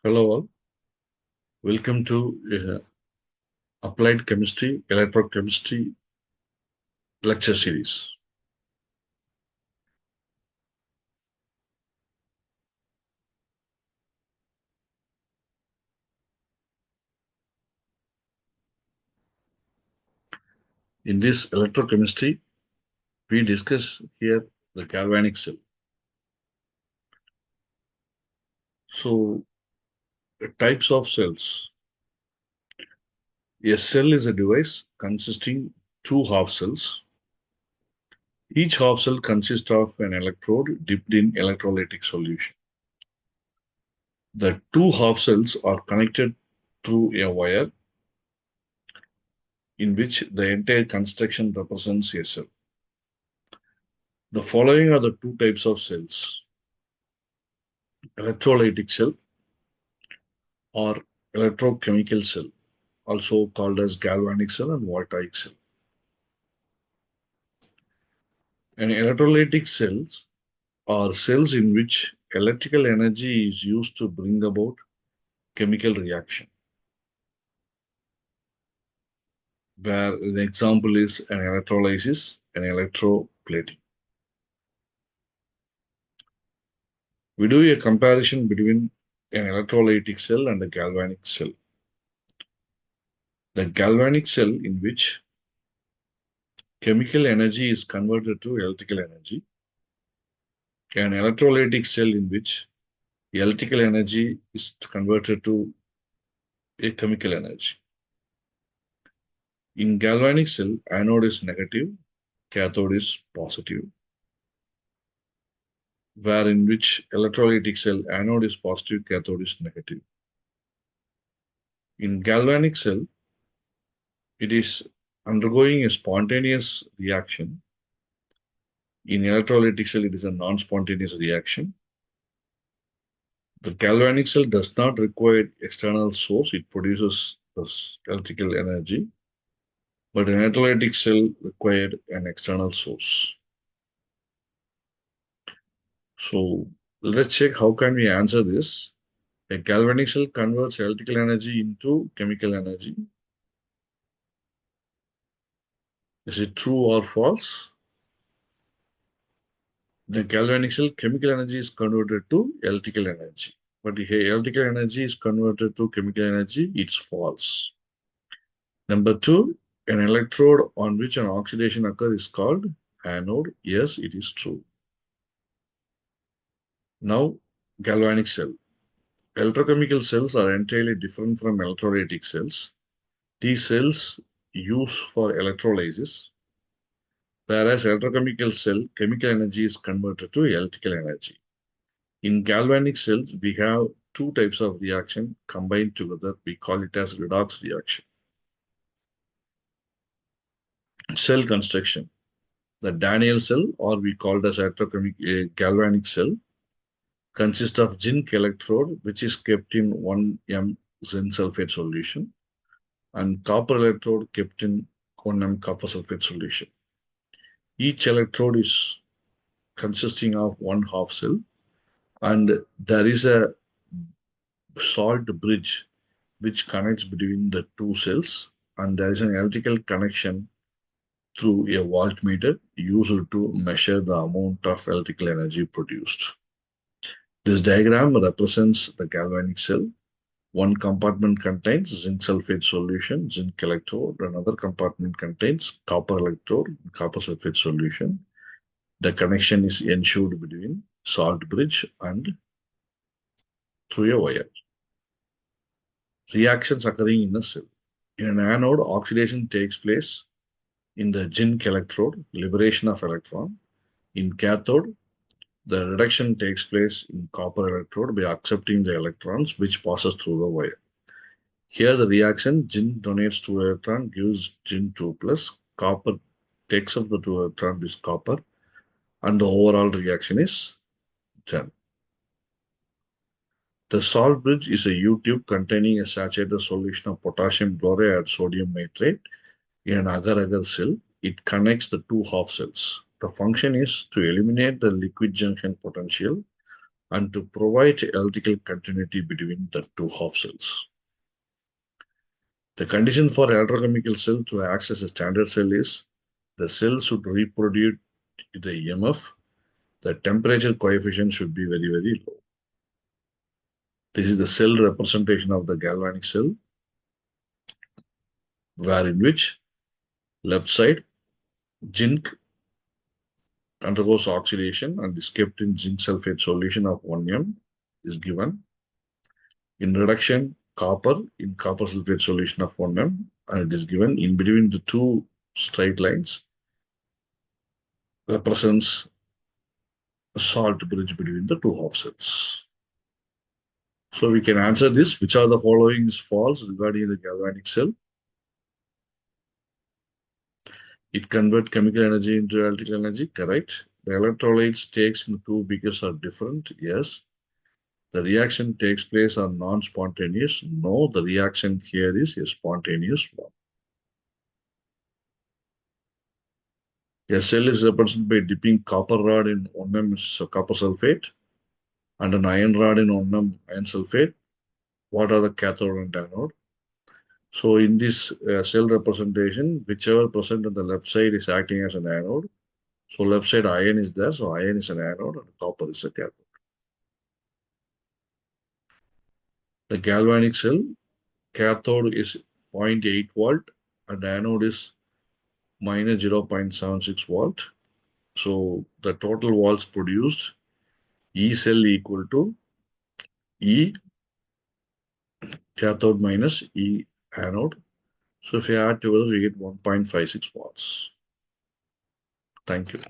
Hello all, welcome to Applied Chemistry, Electrochemistry lecture series. In this electrochemistry, we discuss here the galvanic cell. So, types of cells. A cell is a device consisting two half cells. Each half cell consists of an electrode dipped in electrolytic solution. The two half cells are connected through a wire in which the entire construction represents a cell. The following are the two types of cells: electrolytic cell or electrochemical cell, also called as galvanic cell and voltaic cell. And electrolytic cells are cells in which electrical energy is used to bring about chemical reaction, where an example is an electrolysis and electroplating. We do a comparison between an electrolytic cell and a galvanic cell. The galvanic cell, in which chemical energy is converted to electrical energy, an electrolytic cell in which electrical energy is converted to a chemical energy. In galvanic cell, anode is negative, cathode is positive, where in which electrolytic cell, anode is positive, cathode is negative. In galvanic cell, it is undergoing a spontaneous reaction. In electrolytic cell, it is a non-spontaneous reaction. The galvanic cell does not require external source. It produces this electrical energy, but an electrolytic cell required an external source. So let's check how can we answer this. A galvanic cell converts electrical energy into chemical energy. Is it true or false? The galvanic cell chemical energy is converted to electrical energy. But if electrical energy is converted to chemical energy, it's false. Number two, an electrode on which an oxidation occurs is called anode. Yes, it is true. Now, galvanic cell. Electrochemical cells are entirely different from electrolytic cells. These cells use for electrolysis, whereas electrochemical cell chemical energy is converted to electrical energy. In galvanic cells, we have two types of reaction combined together. We call it as redox reaction. Cell construction. The Daniel cell, or we call it as galvanic cell, consists of zinc electrode, which is kept in 1 m zinc sulfate solution, and copper electrode kept in 1 m copper sulfate solution. Each electrode is consisting of one half cell, and there is a salt bridge which connects between the two cells, and there is an electrical connection through a voltmeter used to measure the amount of electrical energy produced. This diagram represents the galvanic cell. One compartment contains zinc sulfate solution, zinc electrode. Another compartment contains copper electrode, copper sulfate solution. The connection is ensured between salt bridge and through a wire. Reactions occurring in a cell. In an anode, oxidation takes place in the zinc electrode, liberation of electron. In cathode, the reduction takes place in copper electrode by accepting the electrons which passes through the wire. Here the reaction, zinc donates 2 electrons, gives zinc 2 plus, copper takes up the 2 electrons with copper, and the overall reaction is 10. The salt bridge is a U-tube containing a saturated solution of potassium chloride and sodium nitrate in an agar-agar cell. It connects the two half cells. The function is to eliminate the liquid junction potential and to provide electrical continuity between the two half cells. The condition for electrochemical cell to access a standard cell is the cell should reproduce the EMF. The temperature coefficient should be very, very low. This is the cell representation of the galvanic cell, where in which left side zinc undergoes oxidation and is kept in zinc sulfate solution of 1 m is given. In reduction, copper in copper sulfate solution of 1 m, and it is given in between the two straight lines represents a salt bridge between the two half cells. So we can answer this. Which are the following is false regarding the galvanic cell? It converts chemical energy into electrical energy. Correct. The electrolytes takes in two beakers are different. Yes. The reaction takes place are non-spontaneous. No, the reaction here is a spontaneous one. A cell is represented by dipping copper rod in 1 m copper sulfate and an iron rod in 1 m iron sulfate. What are the cathode and anode? So in this cell representation, whichever present on the left side is acting as an anode. So left side iron is there, so iron is an anode and copper is a cathode. The galvanic cell, cathode is 0.8 volt and anode is minus 0.76 volt. So the total volts produced, E cell equal to E cathode minus E anode. So if you add together, we get 1.56 watts. Thank you.